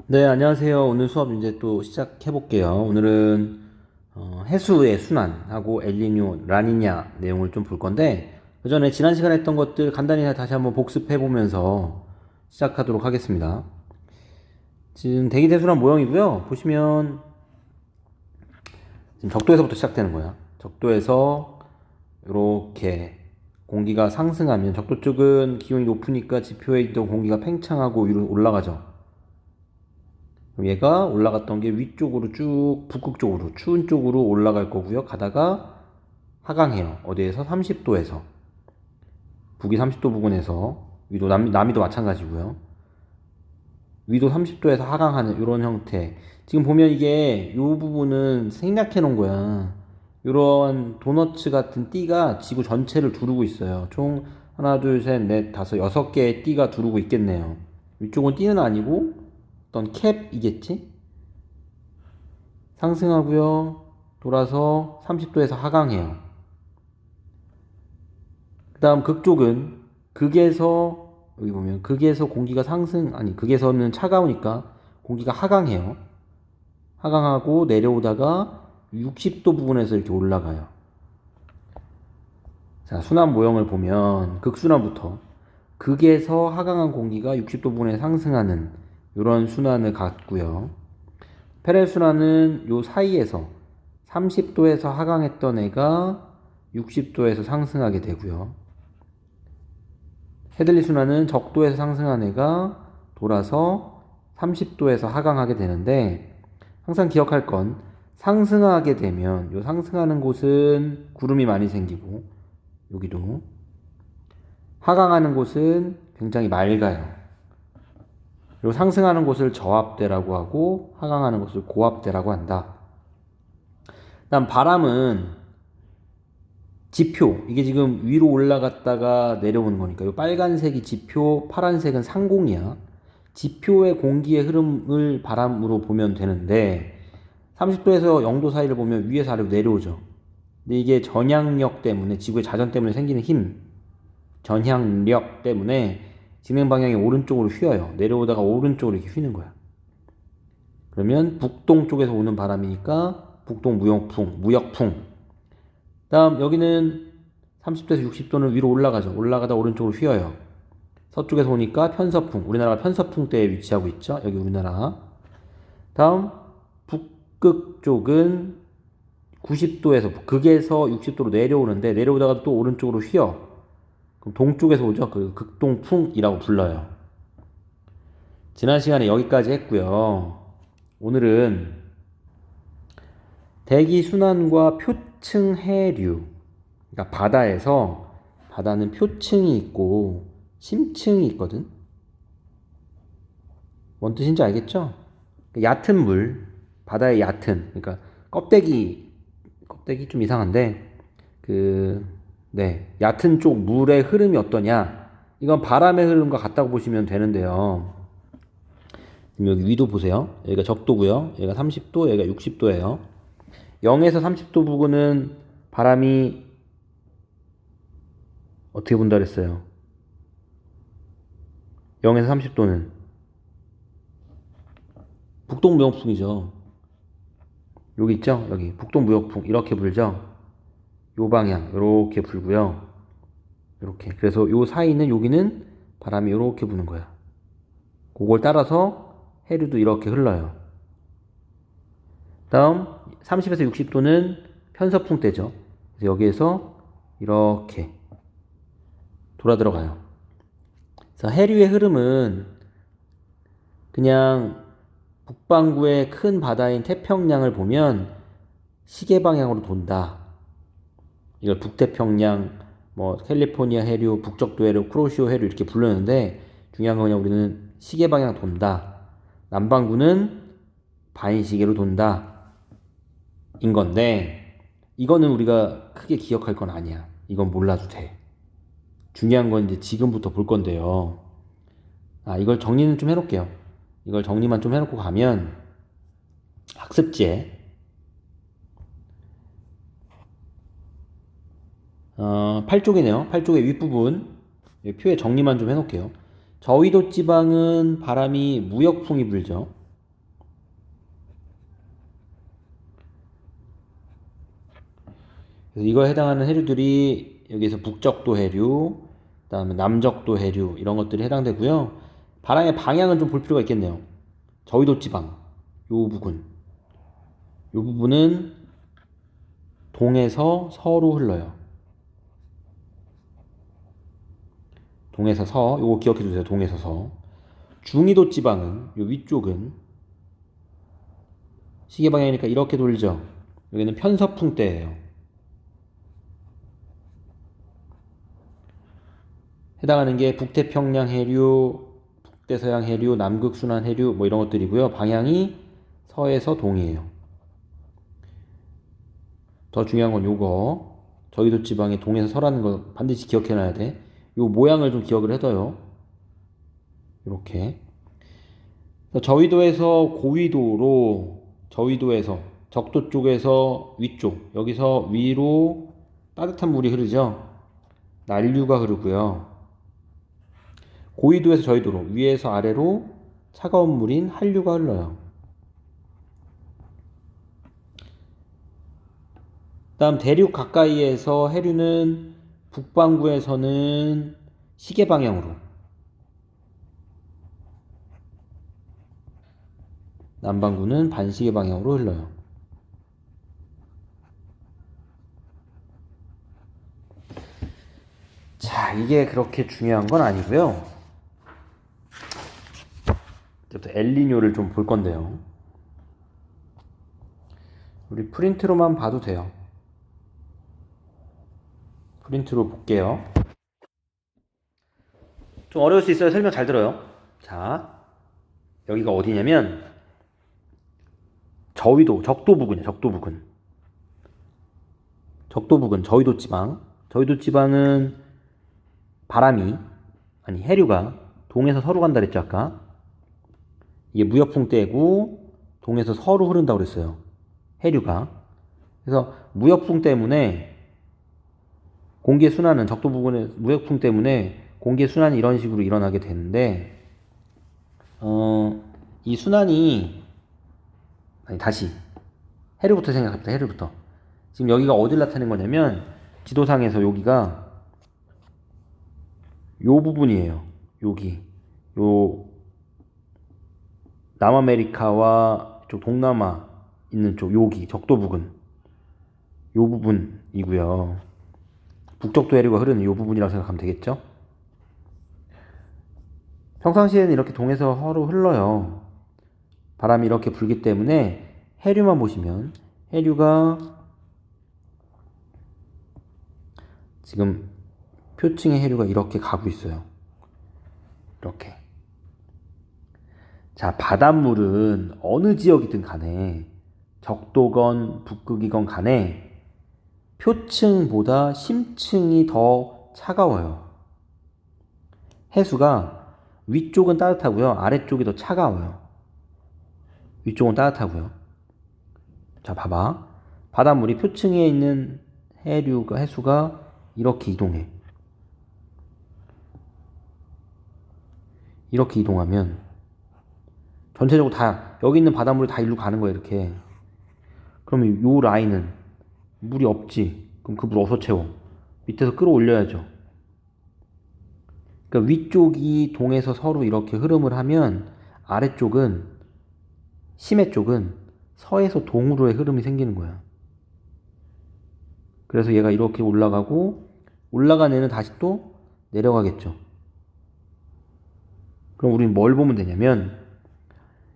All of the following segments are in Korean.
네, 안녕하세요. 오늘 수업 이제 또 시작해 볼게요. 오늘은 해수의 순환하고 엘니뇨, 라니냐 내용을 좀 볼 건데, 그 전에 지난 시간에 했던 것들 간단히 다시 한번 복습해 보면서 시작하도록 하겠습니다. 지금 대기대순환 모형이고요. 보시면 지금 적도에서부터 시작되는 거야. 적도에서 이렇게 공기가 상승하면 적도 쪽은 기온이 높으니까 지표에 있던 공기가 팽창하고 위로 올라가죠. 그럼 얘가 올라갔던 게 위쪽으로 쭉 북극 쪽으로 추운 쪽으로 올라갈 거고요. 가다가 하강해요. 어디에서? 30도에서 북위 30도 부근에서 위도 남위도 마찬가지고요. 위도 30도에서 하강하는 이런 형태. 지금 보면 이게 이 부분은 생략해 놓은 거야. 이런 도너츠 같은 띠가 지구 전체를 두르고 있어요. 총 하나, 둘, 셋, 넷, 다섯, 6개의 띠가 두르고 있겠네요. 위쪽은 띠는 아니고 어떤 캡이겠지? 상승하고요. 돌아서 30도에서 하강해요. 그 다음 극쪽은 극에서 여기 보면 극에서 공기가 극에서는 차가우니까 공기가 하강해요. 하강하고 내려오다가 60도 부근에서 이렇게 올라가요. 자, 순환 모형을 보면 극순환부터 극에서 하강한 공기가 60도 부근에 상승하는 이런 순환을 갖고요. 페레순환은 요 사이에서 30도에서 하강했던 애가 60도에서 상승하게 되고요. 헤들리 순환은 적도에서 상승한 애가 돌아서 30도에서 하강하게 되는데, 항상 기억할 건 상승하게 되면 요 상승하는 곳은 구름이 많이 생기고, 여기도 하강하는 곳은 굉장히 맑아요. 그리고 상승하는 곳을 저압대라고 하고 하강하는 곳을 고압대라고 한다. 다음 바람은 지표, 이게 지금 위로 올라갔다가 내려오는 거니까 이 빨간색이 지표, 파란색은 상공이야. 지표의 공기의 흐름을 바람으로 보면 되는데 30도에서 0도 사이를 보면 위에서 아래로 내려오죠. 근데 이게 전향력 때문에, 지구의 자전 때문에 생기는 힘, 전향력 때문에 진행 방향이 오른쪽으로 휘어요. 내려오다가 오른쪽으로 이렇게 휘는 거야. 그러면 북동 쪽에서 오는 바람이니까 북동 무역풍. 다음 여기는 30도에서 60도는 위로 올라가죠. 올라가다 오른쪽으로 휘어요. 서쪽에서 오니까 편서풍. 우리나라가 편서풍대에 위치하고 있죠. 여기 우리나라. 다음 북극 쪽은 90도에서 극에서 60도로 내려오는데 내려오다가 또 오른쪽으로 휘어. 그럼 동쪽에서 오죠. 그 극동풍이라고 불러요. 지난 시간에 여기까지 했고요. 오늘은 대기 순환과 표층 해류. 그러니까 바다는 표층이 있고 심층이 있거든. 뭔 뜻인지 알겠죠? 얕은 물, 바다의 얕은, 그러니까 껍데기 좀 이상한데 얕은 쪽 물의 흐름이 어떠냐? 이건 바람의 흐름과 같다고 보시면 되는데요. 여기 위도 보세요. 여기가 적도고요. 여기가 30도, 여기가 60도예요. 0에서 30도 부근은 바람이 어떻게 분다 그랬어요? 0에서 30도는 북동무역풍이죠. 여기 있죠? 여기 북동무역풍 이렇게 불죠. 요 방향 이렇게 불고요. 이렇게. 그래서 요 사이는 여기는 바람이 이렇게 부는 거야. 그걸 따라서 해류도 이렇게 흘러요. 다음 30에서 60도는 편서풍 때죠. 그래서 여기에서 이렇게 돌아 들어가요. 그래서 해류의 흐름은 그냥 북반구의 큰 바다인 태평양을 보면 시계 방향으로 돈다. 이걸 북태평양, 캘리포니아 해류, 북적도 해류, 쿠로시오 해류 이렇게 부르는데, 중요한 건 그냥 우리는 시계 방향 돈다. 남반구는 반시계로 돈다. 인 건데, 이거는 우리가 크게 기억할 건 아니야. 이건 몰라도 돼. 중요한 건 이제 지금부터 볼 건데요. 이걸 정리는 좀 해놓을게요. 이걸 정리만 좀 해놓고 가면 학습지에 8쪽이네요. 8쪽의 윗부분 표에 정리만 좀 해놓을게요. 저위도 지방은 바람이 무역풍이 불죠. 그래서 이거에 해당하는 해류들이 여기서 북적도 해류, 그다음에 남적도 해류 이런 것들이 해당되고요. 바람의 방향은 좀 볼 필요가 있겠네요. 저위도 지방 요 부분, 요 부분은 동에서 서로 흘러요. 동에서 서, 요거 기억해 주세요. 동에서 서. 중위도 지방은 요 위쪽은 시계 방향이니까 이렇게 돌죠. 여기는 편서풍대예요. 해당하는 게 북태평양 해류, 북대서양 해류, 남극순환 해류 뭐 이런 것들이고요. 방향이 서에서 동이에요. 더 중요한 건 요거. 저희도 지방이 동에서 서라는 거 반드시 기억해놔야 돼. 요 모양을 좀 기억을 해둬요. 이렇게. 저위도에서 고위도로 저위도에서 적도 쪽에서 위쪽 여기서 위로 따뜻한 물이 흐르죠. 난류가 흐르고요. 고위도에서 저위도로 위에서 아래로 차가운 물인 한류가 흘러요. 다음 대륙 가까이에서 해류는 북반구에서는 시계 방향으로, 남반구는 반시계 방향으로 흘러요. 자, 이게 그렇게 중요한 건 아니고요. 이제부터 엘니뇨를 좀 볼 건데요. 우리 프린트로만 봐도 돼요. 프린트로 볼게요. 좀 어려울 수 있어요. 설명 잘 들어요. 자, 여기가 어디냐면 저위도, 적도 부근이에요. 적도 부근. 적도 부근, 저위도 지방. 저위도 지방은 바람이, 아니 해류가 동에서 서로 간다 그랬죠 아까. 이게 무역풍대고 동에서 서로 흐른다고 그랬어요. 해류가. 그래서 무역풍 때문에 공기의 순환은 적도 부근의 무역풍 때문에 공기의 순환이 이런 식으로 일어나게 되는데 이 순환이 아니 다시 해류부터 생각합니다. 해류부터. 지금 여기가 어딜 나타낸 거냐면 지도상에서 여기가 요 부분이에요. 여기 요 남아메리카와 쪽 동남아 있는 쪽 여기 적도 부근 요 부분이고요. 북적도 해류가 흐르는 요 부분이라고 생각하면 되겠죠? 평상시에는 이렇게 동에서 서로 흘러요. 바람이 이렇게 불기 때문에 해류만 보시면 해류가 지금 표층의 해류가 이렇게 가고 있어요. 이렇게. 자, 바닷물은 어느 지역이든 간에 적도건 북극이건 간에 표층보다 심층이 더 차가워요. 해수가 위쪽은 따뜻하고요. 아래쪽이 더 차가워요. 위쪽은 따뜻하고요. 자, 봐봐. 바닷물이 표층에 있는 해수가 이렇게 이동해. 이렇게 이동하면 전체적으로 다 여기 있는 바닷물이 다 일로 가는 거야 이렇게. 그러면 요 라인은 물이 없지. 그럼 그 물 어디서 채워? 밑에서 끌어올려야죠. 그러니까 위쪽이 동에서 서로 이렇게 흐름을 하면 아래쪽은 심해 쪽은 서에서 동으로의 흐름이 생기는 거야. 그래서 얘가 이렇게 올라가고 올라간 애는 다시 또 내려가겠죠. 그럼 우리는 뭘 보면 되냐면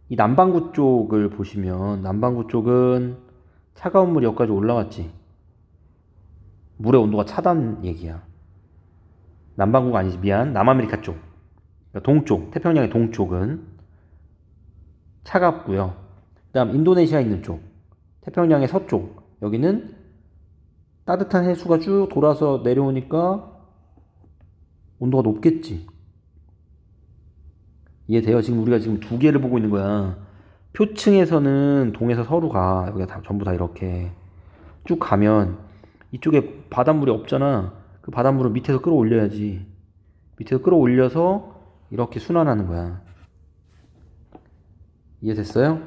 이 남반구 쪽을 보시면 남반구 쪽은 차가운 물이 여기까지 올라왔지. 물의 온도가 차단 얘기야. 남반구가 아니지 미안. 남아메리카 쪽. 그러니까 동쪽 태평양의 동쪽은 차갑고요. 그 다음 인도네시아 있는 쪽 태평양의 서쪽 여기는 따뜻한 해수가 쭉 돌아서 내려오니까 온도가 높겠지. 이해돼요? 지금 우리가 지금 두 개를 보고 있는 거야. 표층에서는 동에서 서로가 여기가 다 전부 다 이렇게 쭉 가면 이쪽에 바닷물이 없잖아. 그 바닷물을 밑에서 끌어올려야지. 밑에서 끌어올려서 이렇게 순환하는 거야. 이해됐어요?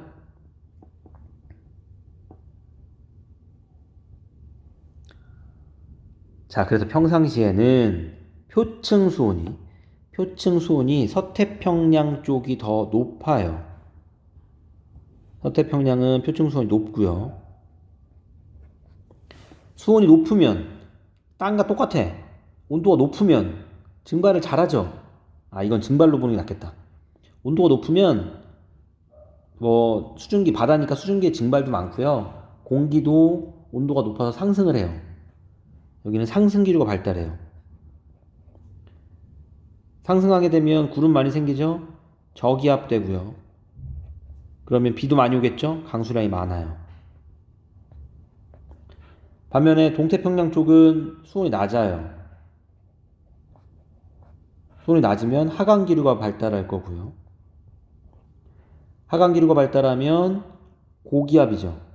자, 그래서 평상시에는 표층 수온이 서태평양 쪽이 더 높아요. 서태평양은 표층 수온이 높고요. 수온이 높으면 땅과 똑같아. 온도가 높으면 증발을 잘하죠. 이건 증발로 보는 게 낫겠다. 온도가 높으면 뭐 수증기 바다니까 수증기의 증발도 많고요. 공기도 온도가 높아서 상승을 해요. 여기는 상승기류가 발달해요. 상승하게 되면 구름 많이 생기죠. 저기압되고요. 그러면 비도 많이 오겠죠. 강수량이 많아요. 반면에 동태평양 쪽은 수온이 낮아요. 수온이 낮으면 하강기류가 발달할 거고요. 하강기류가 발달하면 고기압이죠.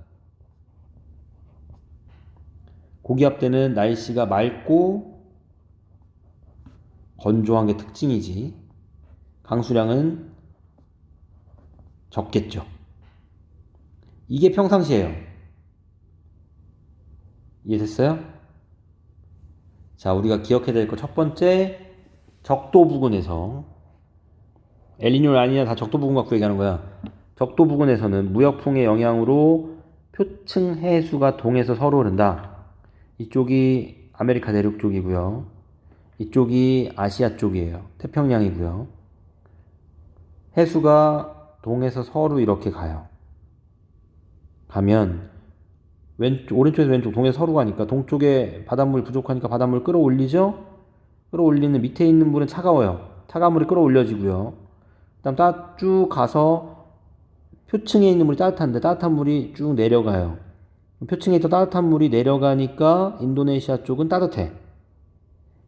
고기압 때는 날씨가 맑고 건조한 게 특징이지 강수량은 적겠죠. 이게 평상시예요. 이해됐어요? 자, 우리가 기억해야 될 거 첫 번째, 적도 부근에서 엘니뇨 라니냐 다 적도 부근 갖고 얘기하는 거야. 적도 부근에서는 무역풍의 영향으로 표층 해수가 동에서 서로 흐른다. 이쪽이 아메리카 대륙 쪽이고요. 이쪽이 아시아 쪽이에요. 태평양이고요. 해수가 동에서 서로 이렇게 가요. 가면 오른쪽에서 왼쪽 동에서 서로 가니까 동쪽에 바닷물 부족하니까 바닷물 끌어올리죠. 끌어올리는 밑에 있는 물은 차가워요. 차가운 물이 끌어올려지고요. 그 다음 쭉 가서 표층에 있는 물이 따뜻한데 따뜻한 물이 쭉 내려가요. 표층에 있던 따뜻한 물이 내려가니까 인도네시아 쪽은 따뜻해.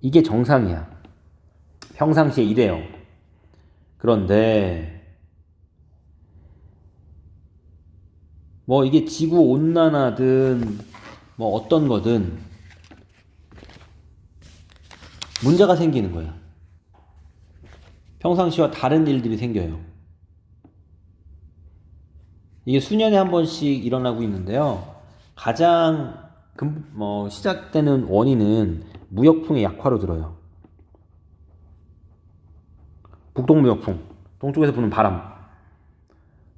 이게 정상이야. 평상시에 이래요. 그런데 뭐 이게 지구 온난화든 뭐 어떤 거든 문제가 생기는 거야. 평상시와 다른 일들이 생겨요. 이게 수년에 한 번씩 일어나고 있는데요. 가장 시작되는 원인은 무역풍의 약화로 들어요. 북동무역풍, 동쪽에서 부는 바람.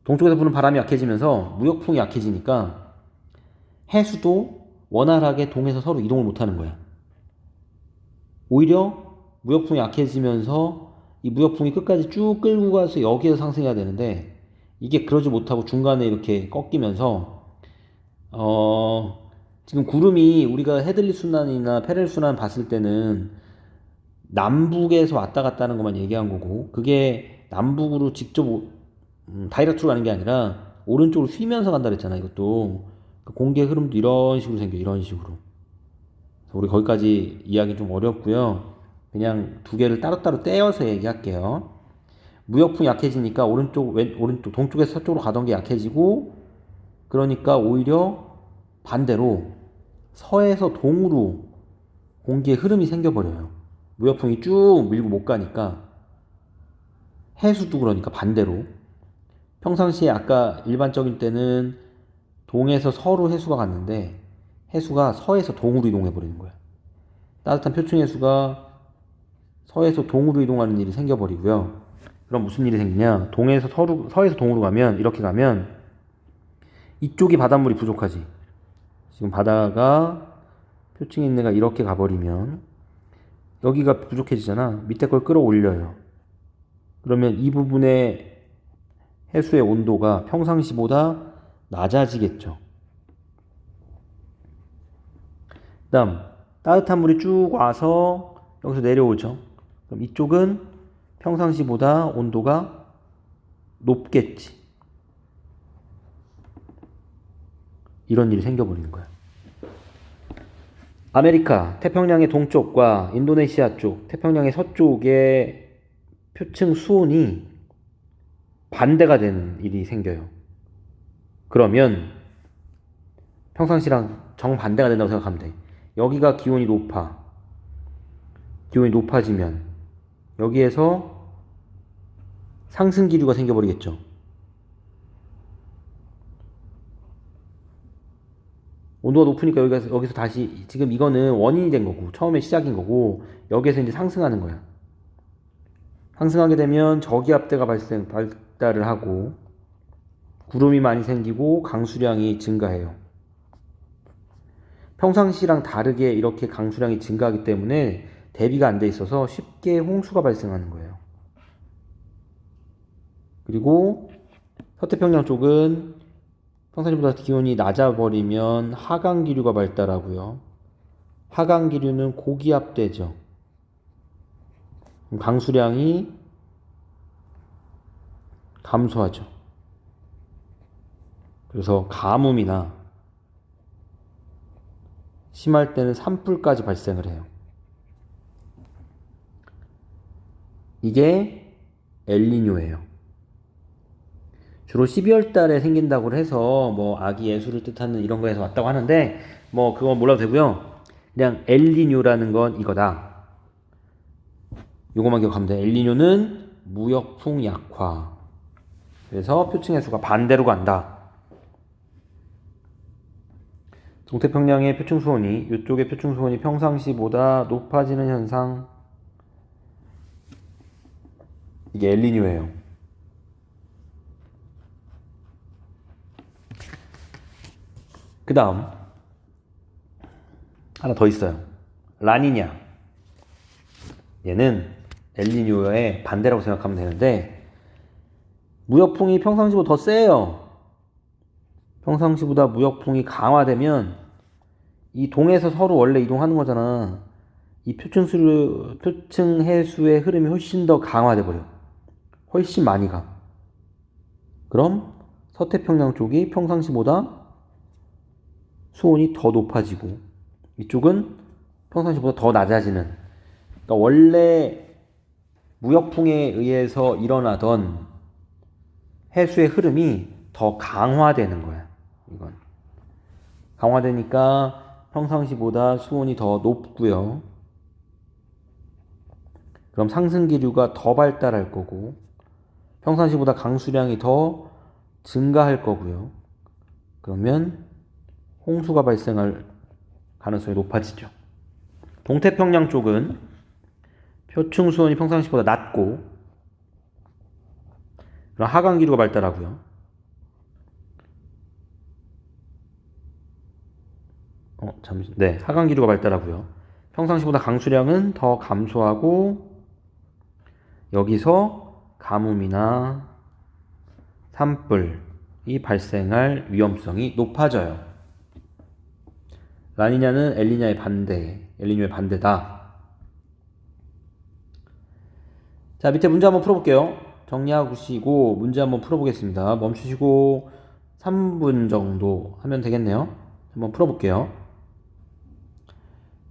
동쪽에서 부는 바람이 약해지면서 무역풍이 약해지니까 해수도 원활하게 동에서 서로 이동을 못하는 거야. 오히려 무역풍이 약해지면서 이 무역풍이 끝까지 쭉 끌고 가서 여기에서 상승해야 되는데 이게 그러지 못하고 중간에 이렇게 꺾이면서 지금 구름이 우리가 헤들리 순환이나 페렐 순환 봤을 때는 남북에서 왔다 갔다 하는 것만 얘기한 거고 그게 남북으로 직접 다이렉트로 가는 게 아니라 오른쪽으로 휘면서 간다 그랬잖아. 이것도 공기의 흐름도 이런 식으로 생겨. 이런 식으로. 우리 거기까지 이야기 좀 어렵고요. 그냥 두 개를 따로따로 떼어서 얘기할게요. 무역풍이 약해지니까 오른쪽 동쪽에서 서쪽으로 가던 게 약해지고 그러니까 오히려 반대로 서에서 동으로 공기의 흐름이 생겨버려요. 무역풍이 쭉 밀고 못 가니까 해수도 그러니까 반대로 평상시에 아까 일반적인 때는 동에서 서로 해수가 갔는데 해수가 서에서 동으로 이동해버리는 거야. 따뜻한 표층 해수가 서에서 동으로 이동하는 일이 생겨버리고요. 그럼 무슨 일이 생기냐? 서에서 동으로 가면 이렇게 가면 이쪽이 바닷물이 부족하지. 지금 바다가 표층에 있는 애가 이렇게 가버리면 여기가 부족해지잖아. 밑에 걸 끌어올려요. 그러면 이 부분의 해수의 온도가 평상시보다 낮아지겠죠. 그 다음 따뜻한 물이 쭉 와서 여기서 내려오죠. 그럼 이쪽은 평상시보다 온도가 높겠지. 이런 일이 생겨버리는 거야. 아메리카, 태평양의 동쪽과 인도네시아 쪽, 태평양의 서쪽의 표층 수온이 반대가 되는 일이 생겨요. 그러면 평상시랑 정반대가 된다고 생각하면 돼. 여기가 기온이 높아. 기온이 높아지면 여기에서 상승 기류가 생겨버리겠죠. 온도가 높으니까 여기서 다시 지금 이거는 원인이 된 거고 처음에 시작인 거고 여기에서 이제 상승하는 거야. 상승하게 되면 저기압대가 발달을 하고 구름이 많이 생기고 강수량이 증가해요. 평상시랑 다르게 이렇게 강수량이 증가하기 때문에 대비가 안 돼 있어서 쉽게 홍수가 발생하는 거예요. 그리고 서태평양 쪽은 평상시보다 기온이 낮아버리면 하강기류가 발달하고요. 하강기류는 고기압대죠. 강수량이 감소하죠. 그래서 가뭄이나 심할 때는 산불까지 발생을 해요. 이게 엘니뇨예요. 주로 12월 달에 생긴다고 해서 뭐 아기 예수를 뜻하는 이런 거에서 왔다고 하는데 뭐 그건 몰라도 되고요. 그냥 엘니뇨라는 건 이거다. 요거만 기억하면 돼. 엘니뇨는 무역풍 약화. 그래서 표층 해수가 반대로 간다. 동태평양의 표층 수온이 이쪽의 표층 수온이 평상시보다 높아지는 현상. 이게 엘니뇨예요. 그 다음 하나 더 있어요. 라니냐. 얘는 엘니뇨의 반대라고 생각하면 되는데 무역풍이 평상시보다 더 세요. 평상시보다 무역풍이 강화되면 이 동에서 서로 원래 이동하는 거잖아. 이 표층 해수의 흐름이 훨씬 더 강화돼 버려. 훨씬 많이 가. 그럼 서태평양 쪽이 평상시보다 수온이 더 높아지고 이쪽은 평상시보다 더 낮아지는. 그러니까 원래 무역풍에 의해서 일어나던 해수의 흐름이 더 강화되는 거야. 이건 강화되니까 평상시보다 수온이 더 높고요. 그럼 상승기류가 더 발달할 거고 평상시보다 강수량이 더 증가할 거고요. 그러면 홍수가 발생할 가능성이 높아지죠. 동태평양 쪽은 표층 수온이 평상시보다 낮고 그럼 하강기류가 발달하고요. 하강기류가 발달하고요. 평상시보다 강수량은 더 감소하고 여기서 가뭄이나 산불이 발생할 위험성이 높아져요. 라니냐는 엘니뇨의 반대다. 자, 밑에 문제 한번 풀어볼게요. 정리하시고 문제 한번 풀어보겠습니다. 멈추시고 3분 정도 하면 되겠네요. 한번 풀어볼게요.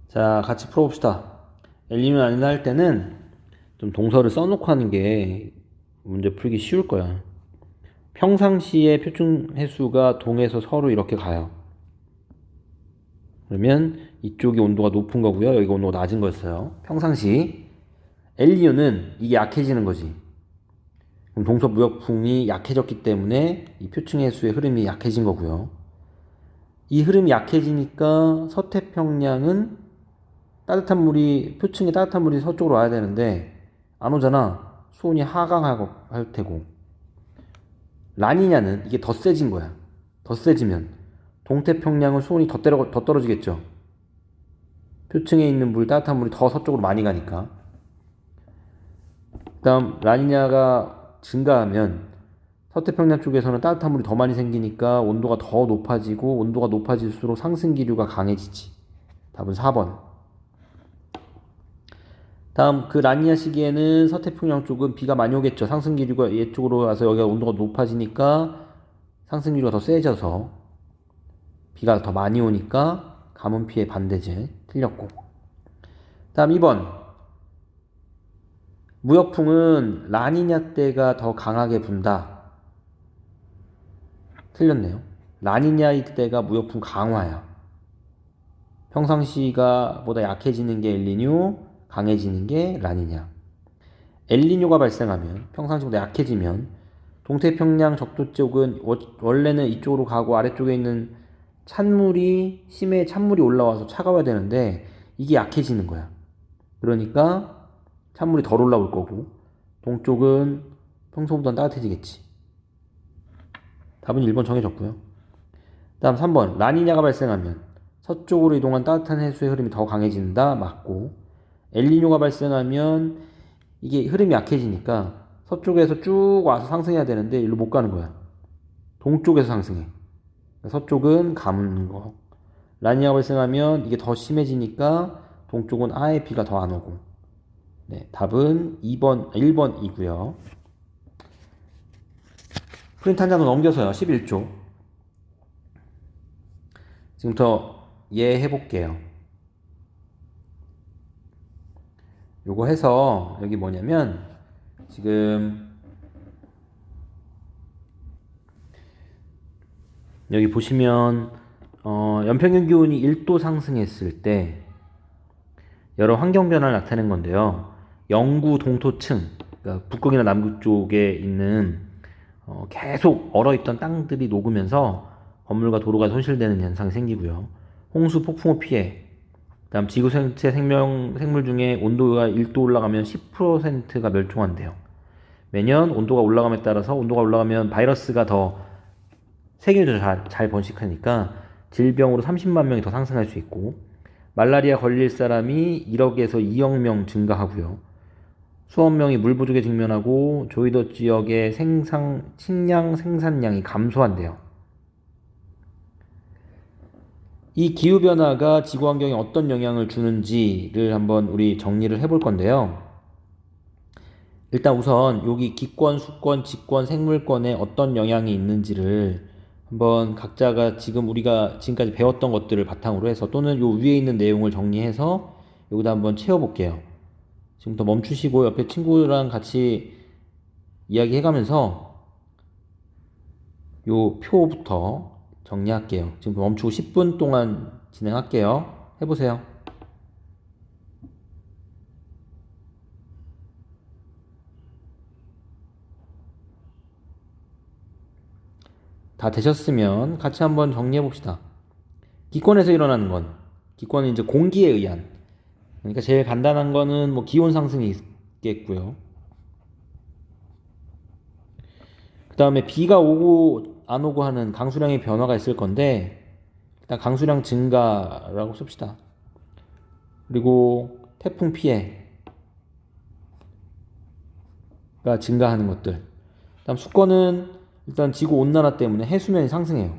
자, 같이 풀어봅시다. 엘니뇨 아니냐 할 때는 좀 동서를 써놓고 하는 게 문제 풀기 쉬울 거야. 평상시에 표층 해수가 동에서 서로 이렇게 가요. 그러면 이쪽이 온도가 높은 거고요. 여기가 온도가 낮은 거였어요. 평상시. 엘니뇨는 이게 약해지는 거지. 그럼 동서무역풍이 약해졌기 때문에 이 표층 해수의 흐름이 약해진 거고요. 이 흐름이 약해지니까 서태평양은 표층에 따뜻한 물이 서쪽으로 와야 되는데 안 오잖아. 수온이 하강할 테고. 라니냐는 이게 더 세진 거야. 더 세지면 동태평양은 수온이 더 떨어지겠죠. 표층에 있는 따뜻한 물이 더 서쪽으로 많이 가니까. 그 다음 라니냐가 증가하면 서태평양 쪽에서는 따뜻한 물이 더 많이 생기니까 온도가 더 높아지고 온도가 높아질수록 상승기류가 강해지지. 답은 4번. 다음 그 라니냐 시기에는 서태평양 쪽은 비가 많이 오겠죠. 상승기류가 이쪽으로 와서 여기가 온도가 높아지니까 상승기류가 더 세져서 비가 더 많이 오니까 가뭄 피해 반대지. 틀렸고. 다음 2번. 무역풍은 라니냐 때가 더 강하게 분다. 틀렸네요. 라니냐일 때가 무역풍 강화야. 평상시가 보다 약해지는 게 엘니뇨, 강해지는 게 라니냐. 엘니뇨가 발생하면 평상시보다 약해지면 동태평양 적도 쪽은 원래는 이쪽으로 가고 아래쪽에 있는 심해에 찬물이 올라와서 차가워야 되는데 이게 약해지는 거야. 그러니까 찬물이 덜 올라올 거고 동쪽은 평소보다 따뜻해지겠지. 답은 1번 정해졌고요. 다음 3번. 라니냐가 발생하면 서쪽으로 이동한 따뜻한 해수의 흐름이 더 강해진다. 맞고. 엘니뇨가 발생하면 이게 흐름이 약해지니까 서쪽에서 쭉 와서 상승해야 되는데 일로 못 가는 거야. 동쪽에서 상승해. 서쪽은 가는 거. 라니냐가 발생하면 이게 더 심해지니까 동쪽은 아예 비가 더 안 오고. 네, 답은 1번이고요. 프린트 한 장도 넘겨서요. 11조. 지금부터 얘 해볼게요. 요거 해서 여기 뭐냐면 지금 여기 보시면 연평균 기온이 1도 상승했을 때 여러 환경 변화를 나타낸 건데요. 영구 동토층, 그러니까 북극이나 남극 쪽에 있는 계속 얼어있던 땅들이 녹으면서 건물과 도로가 손실되는 현상이 생기고요. 홍수, 폭풍우 피해, 다음 지구 생체 생물 중에 온도가 1도 올라가면 10%가 멸종한대요. 매년 온도가 올라감에 따라서 온도가 올라가면 바이러스가 더 세균이 더 잘 번식하니까 질병으로 30만 명이 더 상승할 수 있고 말라리아 걸릴 사람이 1억에서 2억 명 증가하고요. 수억 명이 물 부족에 직면하고 조이더 지역의 식량 생산량이 감소한대요. 이 기후변화가 지구 환경에 어떤 영향을 주는지를 한번 우리 정리를 해볼 건데요. 일단 우선 여기 기권, 수권, 직권, 생물권에 어떤 영향이 있는지를 한번 각자가 우리가 지금까지 배웠던 것들을 바탕으로 해서 또는 요 위에 있는 내용을 정리해서 여기다 한번 채워볼게요. 지금부터 멈추시고 옆에 친구랑 같이 이야기해가면서 요 표부터 정리할게요. 지금 멈추고 10분 동안 진행할게요. 해보세요. 다 되셨으면 같이 한번 정리해 봅시다. 기권에서 일어나는 건 기권은 이제 공기에 의한, 그러니까 제일 간단한 거는 뭐 기온 상승이 있겠고요. 그 다음에 비가 오고 안 오고 하는 강수량의 변화가 있을 건데 일단 강수량 증가라고 씁시다. 그리고 태풍 피해가 증가하는 것들. 다음 수권은 일단 지구 온난화 때문에 해수면이 상승해요.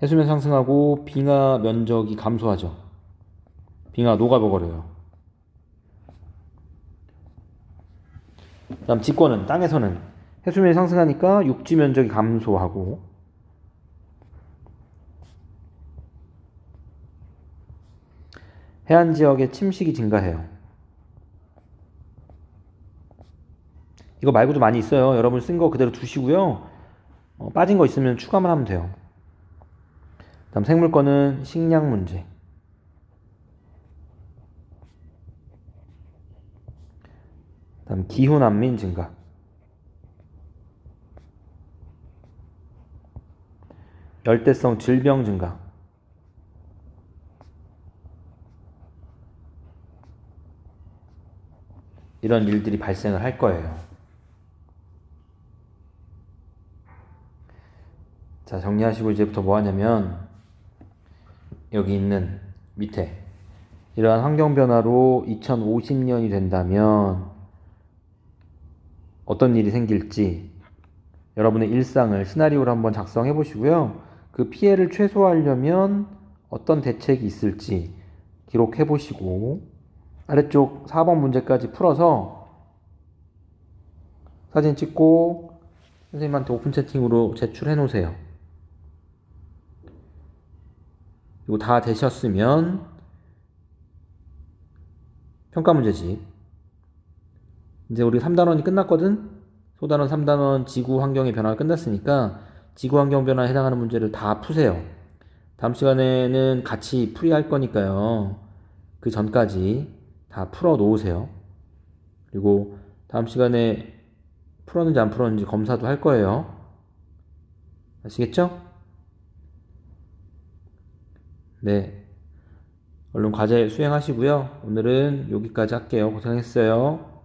해수면 상승하고 빙하 면적이 감소하죠. 빙하 녹아버려요. 다음 직권은 땅에서는 해수면이 상승하니까 육지 면적이 감소하고 해안 지역의 침식이 증가해요. 이거 말고도 많이 있어요. 여러분 쓴 거 그대로 두시고요. 빠진 거 있으면 추가만 하면 돼요. 다음 생물권은 식량 문제. 다음 기후 난민 증가. 열대성 질병 증가. 이런 일들이 발생을 할 거예요. 자, 정리하시고 이제부터 뭐 하냐면 여기 있는 밑에 이러한 환경 변화로 2050년이 된다면 어떤 일이 생길지 여러분의 일상을 시나리오로 한번 작성해 보시고요. 그 피해를 최소화하려면 어떤 대책이 있을지 기록해 보시고 아래쪽 4번 문제까지 풀어서 사진 찍고 선생님한테 오픈 채팅으로 제출해 놓으세요. 그리고 다 되셨으면 평가 문제집. 이제 우리 3단원이 끝났거든? 소단원 3단원 지구 환경의 변화가 끝났으니까 지구 환경 변화에 해당하는 문제를 다 푸세요. 다음 시간에는 같이 풀이할 거니까요. 그 전까지 다 풀어 놓으세요. 그리고 다음 시간에 풀었는지 안 풀었는지 검사도 할 거예요. 아시겠죠? 네. 얼른 과제 수행하시고요. 오늘은 여기까지 할게요. 고생했어요.